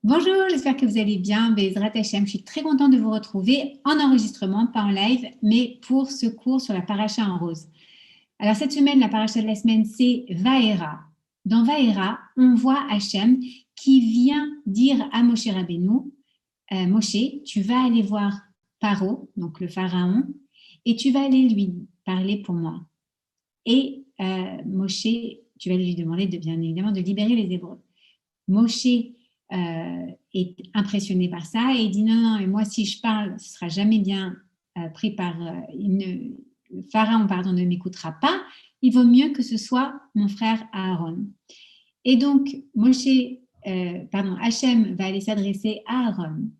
Bonjour, j'espère que vous allez bien. Bezrat Hachem, je suis très contente de vous retrouver en enregistrement, pas en live, mais pour ce cours sur la paracha en rose. Alors cette semaine, la paracha de la semaine, c'est Vaera. Dans Vaera, on voit Hachem qui vient dire à Moshe Rabbeinu, Moshe, tu vas aller voir Paro, donc le pharaon, et tu vas aller lui parler pour moi. Et Moshe, tu vas lui demander bien évidemment de libérer les Hébreux. Moshe est impressionné par ça et il dit non, et moi si je parle, ce sera jamais bien pris par le pharaon, ne m'écoutera pas. Il vaut mieux que ce soit mon frère Aaron. Et donc Hachem va aller s'adresser à Aaron.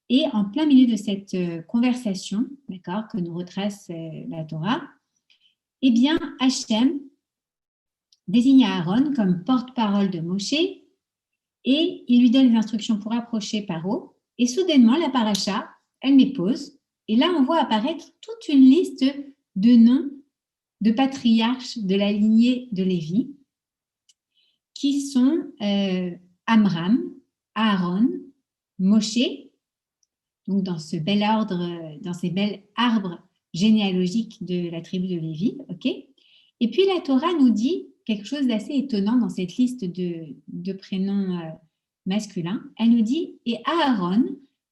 Et en plein milieu de cette conversation, d'accord, que nous retrace la Torah, eh bien Hachem désigne Aaron comme porte-parole de Moshe. Et il lui donne les instructions pour approcher Paro. Et soudainement, la paracha, elle met pause. Et là, on voit apparaître toute une liste de noms de patriarches de la lignée de Lévi, qui sont Amram, Aaron, Moshe, donc dans ce bel ordre, dans ces bels arbres généalogiques de la tribu de Lévi. Okay. Et puis la Torah nous dit quelque chose d'assez étonnant dans cette liste de prénoms masculins. Elle nous dit « Et Aaron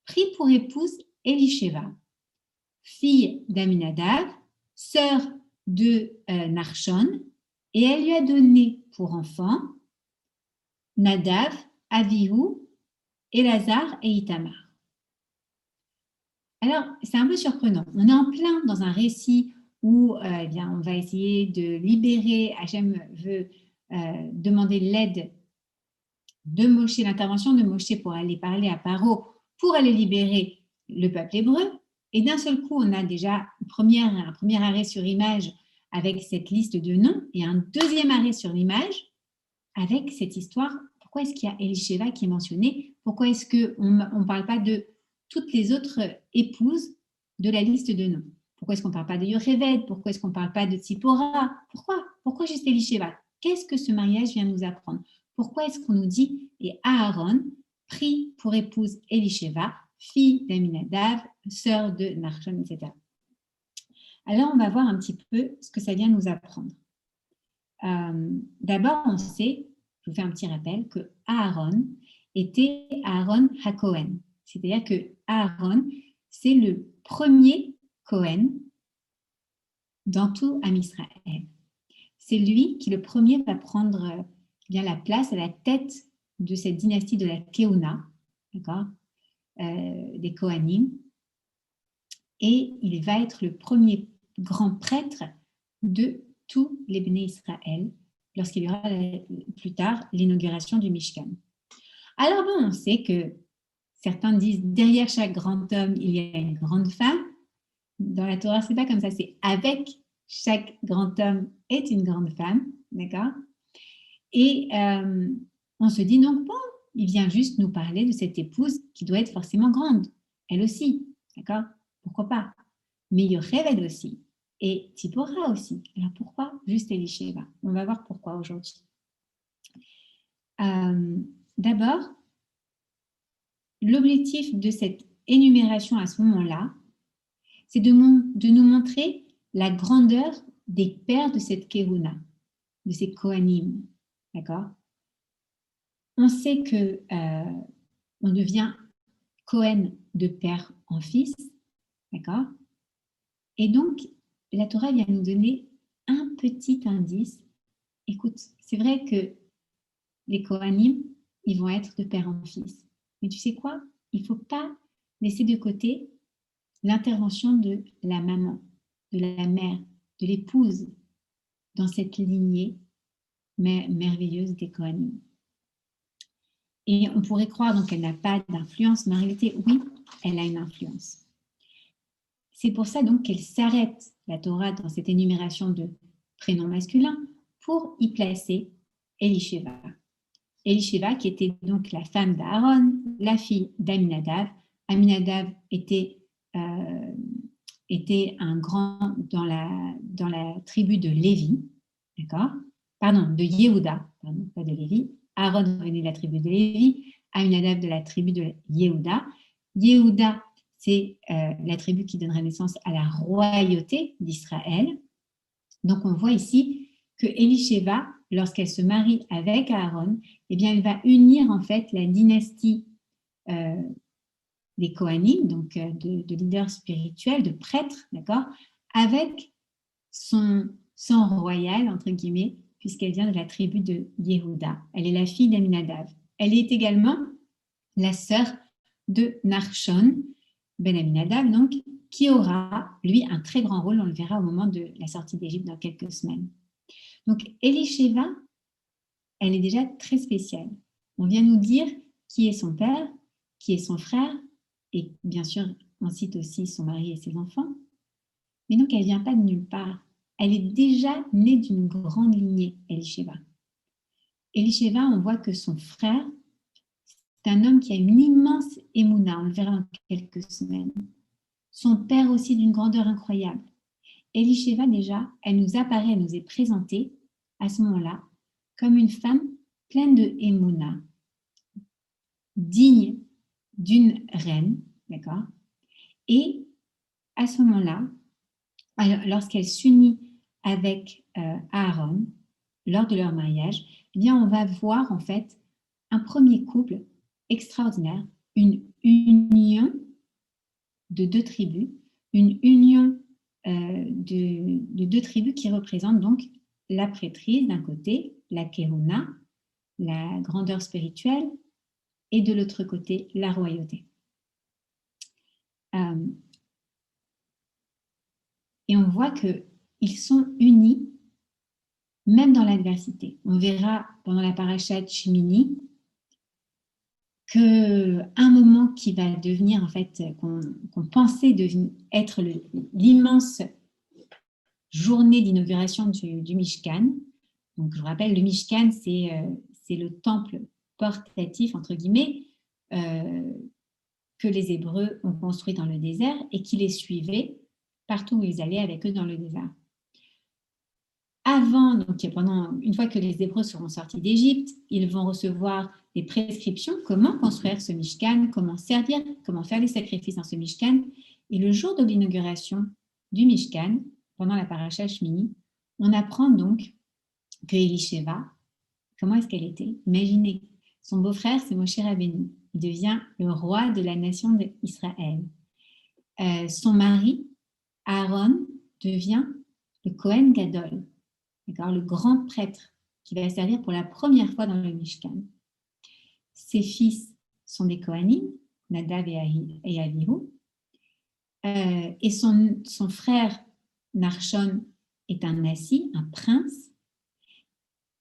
prit pour épouse Elisheva, fille d'Aminadav, sœur de Narshon, et elle lui a donné pour enfants Nadav, Avihu, Elazar et Itamar. » Alors, c'est un peu surprenant. On est en plein dans un récit où eh bien, on va essayer de libérer, Hachem veut demander l'aide de Moshe, l'intervention de Moshe pour aller parler à Paro, pour aller libérer le peuple hébreu. Et d'un seul coup, on a déjà un premier arrêt sur image avec cette liste de noms et un deuxième arrêt sur l'image avec cette histoire. Pourquoi est-ce qu'il y a Elisheva qui est mentionné? Pourquoi est-ce qu'on ne parle pas de toutes les autres épouses de la liste de noms? Pourquoi est-ce qu'on ne parle pas de Yocheved? Pourquoi est-ce qu'on ne parle pas de Tzipora? Pourquoi juste Elisheva? Qu'est-ce que ce mariage vient nous apprendre? Pourquoi est-ce qu'on nous dit « Et Aaron prit pour épouse Elisheva, fille d'Aminadav, sœur de Narshon, etc. » Alors, on va voir un petit peu ce que ça vient nous apprendre. D'abord, on sait, je vous fais un petit rappel, que Aaron était Aaron HaKohen. C'est-à-dire que Aaron, c'est le premier Kohen dans tout Am Israël. C'est lui qui, le premier, va prendre bien la place à la tête de cette dynastie de la Keuna, d'accord, des Kohanim. Et il va être le premier grand prêtre de tous les Béné Israël lorsqu'il y aura plus tard l'inauguration du Mishkan. Alors bon, on sait que certains disent derrière chaque grand homme, il y a une grande femme. Dans la Torah, c'est pas comme ça, c'est avec chaque grand homme est une grande femme, d'accord? Et on se dit donc, bon, il vient juste nous parler de cette épouse qui doit être forcément grande, elle aussi, d'accord? Pourquoi pas? Mais Yocheved aussi, et Tzipora aussi. Alors pourquoi juste Elisheva? On va voir pourquoi aujourd'hui. D'abord, l'objectif de cette énumération à ce moment-là, c'est de nous montrer la grandeur des pères de cette Kehuna, de ces Kohanim, d'accord? On sait que on devient Kohen de père en fils, d'accord? Et donc, la Torah vient nous donner un petit indice. Écoute, c'est vrai que les Kohanim, ils vont être de père en fils. Mais tu sais quoi? Il ne faut pas laisser de côté l'intervention de la maman, de la mère, de l'épouse dans cette lignée merveilleuse des Kohanim. Et on pourrait croire donc qu'elle n'a pas d'influence, mais en réalité, oui, elle a une influence. C'est pour ça donc qu'elle s'arrête, la Torah, dans cette énumération de prénoms masculins, pour y placer Elisheva. Elisheva, qui était donc la femme d'Aaron, la fille d'Aminadav. Aminadav était un grand dans la tribu de Lévi, d'accord? Pardon, de Yehuda, pardon, pas de Lévi. Aaron venait de la tribu de Lévi. Aminadab de la tribu de Yehuda. Yehuda, c'est la tribu qui donnerait naissance à la royauté d'Israël. Donc, on voit ici que Élisheva, lorsqu'elle se marie avec Aaron, eh bien, elle va unir en fait la dynastie des Kohanim, donc de leaders spirituels, de prêtres, d'accord, avec son sang royal, entre guillemets, puisqu'elle vient de la tribu de Yehuda. Elle est la fille d'Aminadab. Elle est également la sœur de Narshon, Ben Aminadab, donc, qui aura, lui, un très grand rôle, on le verra au moment de la sortie d'Égypte dans quelques semaines. Donc, Élisheva, elle est déjà très spéciale. On vient nous dire qui est son père, qui est son frère, et bien sûr, on cite aussi son mari et ses enfants. Mais donc, elle ne vient pas de nulle part. Elle est déjà née d'une grande lignée, Élisheva. Élisheva, on voit que son frère, c'est un homme qui a une immense émouna, on le verra dans quelques semaines. Son père aussi d'une grandeur incroyable. Élisheva, déjà, elle nous apparaît, elle nous est présentée à ce moment-là comme une femme pleine de émouna, digne d'une reine, d'accord? Et à ce moment-là, lorsqu'elle s'unit avec Aaron, lors de leur mariage, eh bien, on va voir en fait un premier couple extraordinaire, une union de deux tribus, une union de deux tribus qui représentent donc la prêtrise d'un côté, la Kehuna, la grandeur spirituelle, et de l'autre côté, la royauté. Et on voit qu'ils sont unis, même dans l'adversité. On verra pendant la parashat Shmini qu'un moment qui va devenir, en fait, qu'on pensait être l'immense journée d'inauguration du Mishkan. Donc, je vous rappelle, le Mishkan, c'est le temple portatif, entre guillemets, que les Hébreux ont construit dans le désert et qui les suivaient partout où ils allaient avec eux dans le désert. Avant, donc une fois que les Hébreux seront sortis d'Égypte, ils vont recevoir des prescriptions, comment construire ce Mishkan, comment servir, comment faire les sacrifices dans ce Mishkan. Et le jour de l'inauguration du Mishkan, pendant la paracha Shmini, on apprend donc que Élisheva, comment est-ce qu'elle était? Imaginez, son beau-frère, c'est Moshe Rabbeinu. Il devient le roi de la nation d'Israël. Son mari, Aaron, devient le Kohen Gadol, le grand prêtre qui va servir pour la première fois dans le Mishkan. Ses fils sont des Kohanim, Nadav et Avihu. Et son frère, Narshon, est un Nassi, un prince,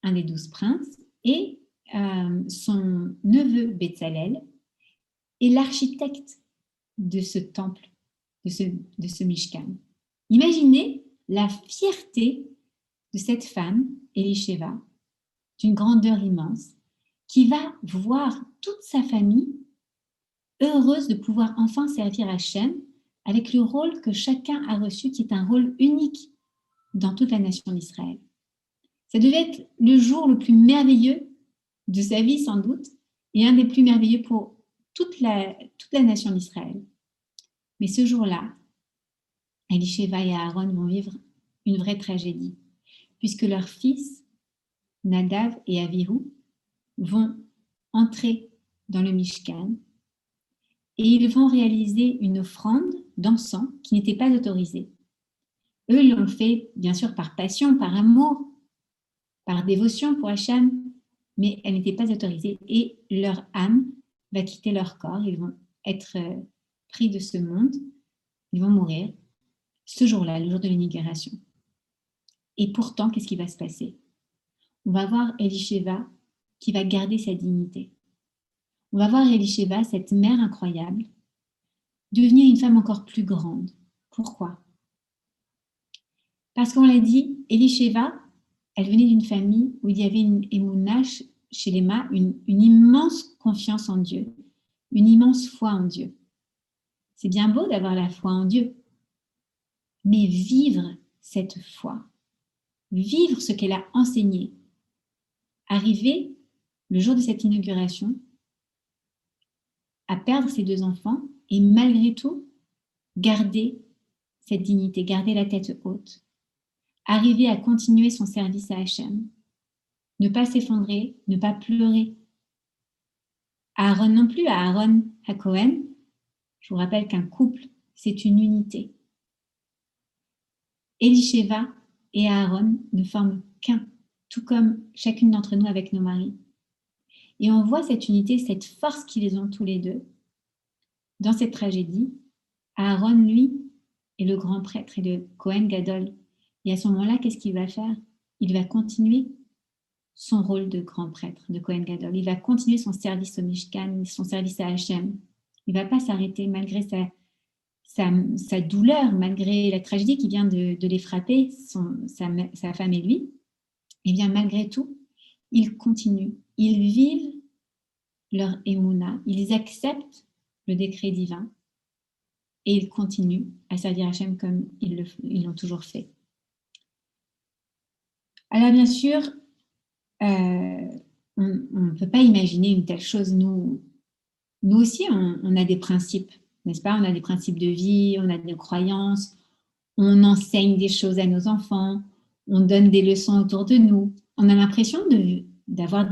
un des 12 princes. Et son neveu, Betzalel, est l'architecte de ce temple, de ce Mishkan. Imaginez la fierté de cette femme, Élisheva, d'une grandeur immense, qui va voir toute sa famille heureuse de pouvoir enfin servir Hachem avec le rôle que chacun a reçu, qui est un rôle unique dans toute la nation d'Israël. Ça devait être le jour le plus merveilleux de sa vie, sans doute, et un des plus merveilleux pour toute la nation d'Israël. Mais ce jour-là, Élisheva et Aaron vont vivre une vraie tragédie, puisque leurs fils, Nadav et Avihu, vont entrer dans le Mishkan et ils vont réaliser une offrande d'encens qui n'était pas autorisée. Eux l'ont fait, bien sûr, par passion, par amour, par dévotion pour Hachem, mais elle n'était pas autorisée et leur âme va quitter leur corps. Ils vont être pris de ce monde, ils vont mourir ce jour-là, le jour de l'inauguration. Et pourtant, qu'est-ce qui va se passer? On va voir Élisheva qui va garder sa dignité. On va voir Élisheva, cette mère incroyable, devenir une femme encore plus grande. Pourquoi? Parce qu'on l'a dit, Élisheva, elle venait d'une famille où il y avait une émouna chez les mâts, une immense confiance en Dieu, une immense foi en Dieu. C'est bien beau d'avoir la foi en Dieu, mais vivre cette foi, vivre ce qu'elle a enseigné, arriver le jour de cette inauguration, à perdre ses 2 enfants et malgré tout, garder cette dignité, garder la tête haute, arriver à continuer son service à Hachem, ne pas s'effondrer, ne pas pleurer. Aaron non plus, à Aaron à Cohen, je vous rappelle qu'un couple, c'est une unité. Elisheva et Aaron ne forment qu'un, tout comme chacune d'entre nous avec nos maris. Et on voit cette unité, cette force qu'ils ont tous les deux dans cette tragédie. Aaron, lui, est le grand prêtre et le Kohen Gadol. Et à ce moment-là, qu'est-ce qu'il va faire? Il va continuer son rôle de grand prêtre, de Kohen Gadol. Il va continuer son service au Mishkan, son service à Hachem. Il ne va pas s'arrêter malgré sa douleur, malgré la tragédie qui vient de les frapper, sa femme et lui. Et bien malgré tout, ils continuent. Ils vivent leur émouna. Ils acceptent le décret divin et ils continuent à servir Hachem comme ils l'ont toujours fait. Alors bien sûr, on ne peut pas imaginer une telle chose. Nous aussi, on a des principes, n'est-ce pas? On a des principes de vie, on a des croyances, on enseigne des choses à nos enfants, on donne des leçons autour de nous. On a l'impression d'avoir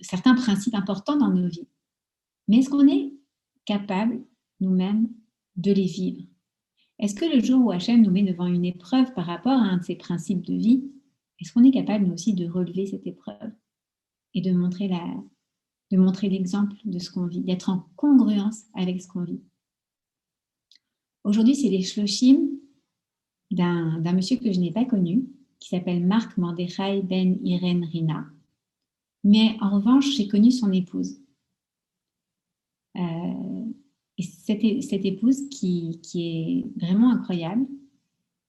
certains principes importants dans nos vies. Mais est-ce qu'on est capable, nous-mêmes, de les vivre? Est-ce que le jour où Hachem nous met devant une épreuve par rapport à un de ces principes de vie, est-ce qu'on est capable, nous aussi, de relever cette épreuve et de montrer l'exemple de ce qu'on vit, d'être en congruence avec ce qu'on vit? Aujourd'hui, c'est les shloshim d'un monsieur que je n'ai pas connu, qui s'appelle Marc Mordechai Ben Irene Rina. Mais en revanche, j'ai connu son épouse. Et cette épouse qui est vraiment incroyable,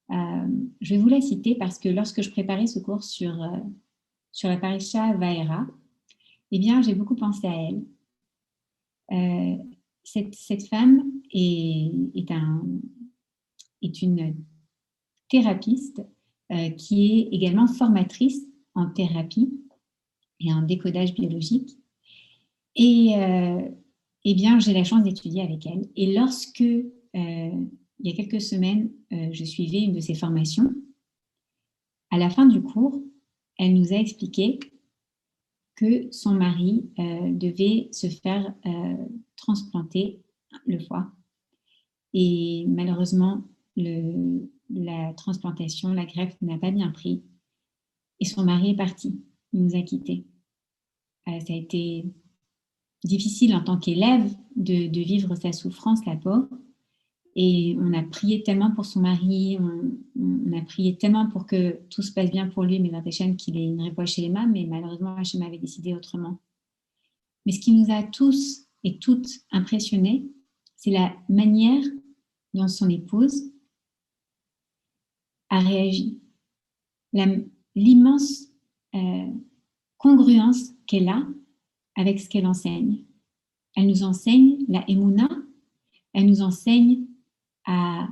je vais vous la citer parce que lorsque je préparais ce cours sur la Parisha Vaera, eh bien, j'ai beaucoup pensé à elle. Cette femme est une thérapeute qui est également formatrice en thérapie et en décodage biologique. Et eh bien, j'ai la chance d'étudier avec elle. Et lorsque, il y a quelques semaines, je suivais une de ses formations, à la fin du cours, elle nous a expliqué que son mari devait se faire transplanter le foie. Et malheureusement, la transplantation, la greffe n'a pas bien pris. Et son mari est parti. Il nous a quittés. Ça a été difficile en tant qu'élève de vivre sa souffrance, la pauvre. Et on a prié tellement pour son mari, on a prié tellement pour que tout se passe bien pour lui, mais dans Hachem qu'il ait une révolte chez les mains, mais malheureusement, Hachem avait décidé autrement. Mais ce qui nous a tous et toutes impressionnés, c'est la manière dont son épouse a réagi. L'immense congruence qu'elle a avec ce qu'elle enseigne. Elle nous enseigne la Emouna, elle nous enseigne à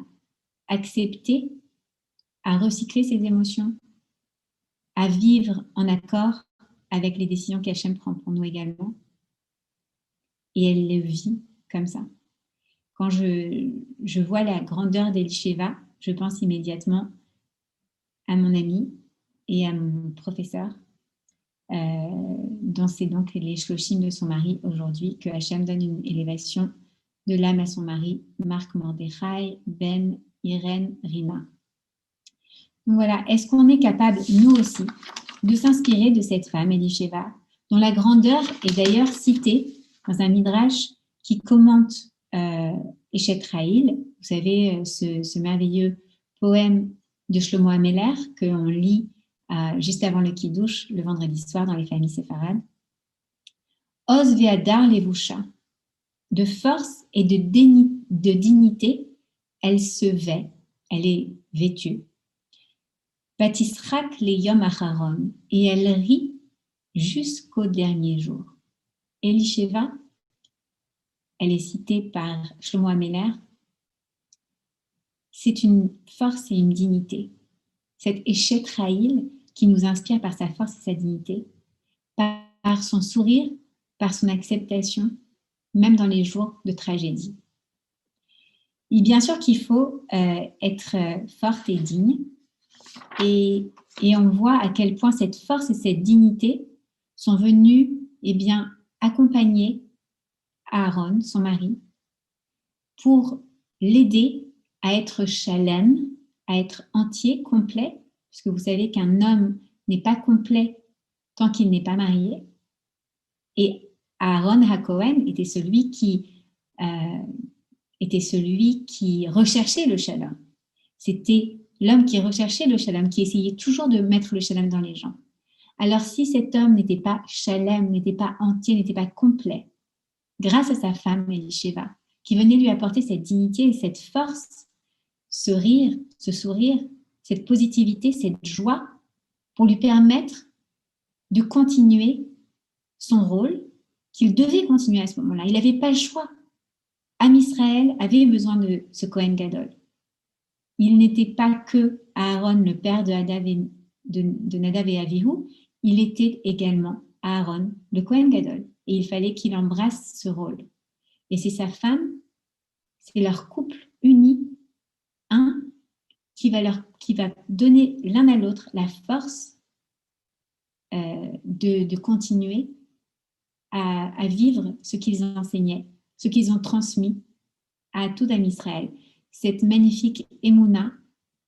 accepter, à recycler ses émotions, à vivre en accord avec les décisions qu'Hachem prend pour nous également. Et elle le vit comme ça. Quand je vois la grandeur d'Elisheva, je pense immédiatement à mon ami et à mon professeur, dont c'est donc les shloshim de son mari aujourd'hui, que Hachem donne une élévation de l'âme à son mari, Marc Mordechai Ben Irene Rina. Donc voilà, est-ce qu'on est capable, nous aussi, de s'inspirer de cette femme, Elisheva, dont la grandeur est d'ailleurs citée dans un midrash qui commente Eshet Raïl, vous savez, ce merveilleux poème de Shlomo Ameler qu'on lit juste avant le Kiddush, le vendredi soir dans les familles séfarades. Oz ve'adar levusha, de force et de dignité, elle se vêt, elle est vêtue. Batisrak le yom acharon, et elle rit jusqu'au dernier jour. Elisheva, elle est citée par Shlomo Ameler, c'est une force et une dignité. Cette Eshet Raïl qui nous inspire par sa force et sa dignité, par son sourire par son acceptation, même dans les jours de tragédie. Et bien sûr qu'il faut être forte et digne. Et on voit à quel point cette force et cette dignité sont venues accompagner Aaron, son mari, pour l'aider à être shalem, à être entier, complet, parce que vous savez qu'un homme n'est pas complet tant qu'il n'est pas marié. Et Aaron HaKohen était celui qui recherchait le shalom. C'était l'homme qui recherchait le shalom, qui essayait toujours de mettre le shalom dans les gens. Alors si cet homme n'était pas shalem, n'était pas entier, n'était pas complet, grâce à sa femme Elisheva, qui venait lui apporter cette dignité et cette force, ce rire, ce sourire, cette positivité, cette joie, pour lui permettre de continuer son rôle qu'il devait continuer à ce moment-là. Il n'avait pas le choix. Am Israël avait besoin de ce Kohen Gadol. Il n'était pas que Aaron, le père de Nadav et Avihu, il était également Aaron, le Kohen Gadol. Et il fallait qu'il embrasse ce rôle. Et c'est sa femme, c'est leur couple uni, qui va donner l'un à l'autre la force de continuer à vivre ce qu'ils enseignaient, ce qu'ils ont transmis à tout Am Israël. Cette magnifique émouna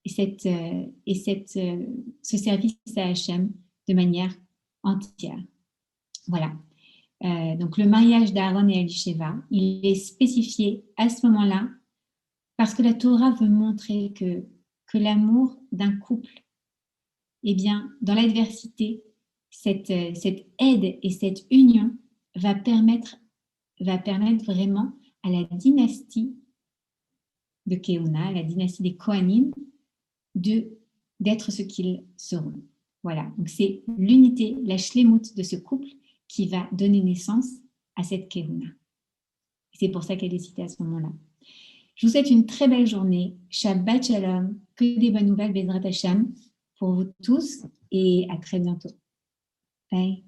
et ce service à Hachem de manière entière. Voilà. Donc le mariage d'Aaron et Elisheva, il est spécifié à ce moment-là parce que la Torah veut montrer que l'amour d'un couple, dans l'adversité, cette aide et cette union va permettre vraiment à la dynastie de Keuna, la dynastie des Kohanim, d'être ce qu'ils seront. Voilà, donc c'est l'unité, la shlemut de ce couple qui va donner naissance à cette Keuna. C'est pour ça qu'elle est citée à ce moment-là. Je vous souhaite une très belle journée. Shabbat Shalom, que des bonnes nouvelles, Bezrat Hashem, pour vous tous, et à très bientôt. Bye.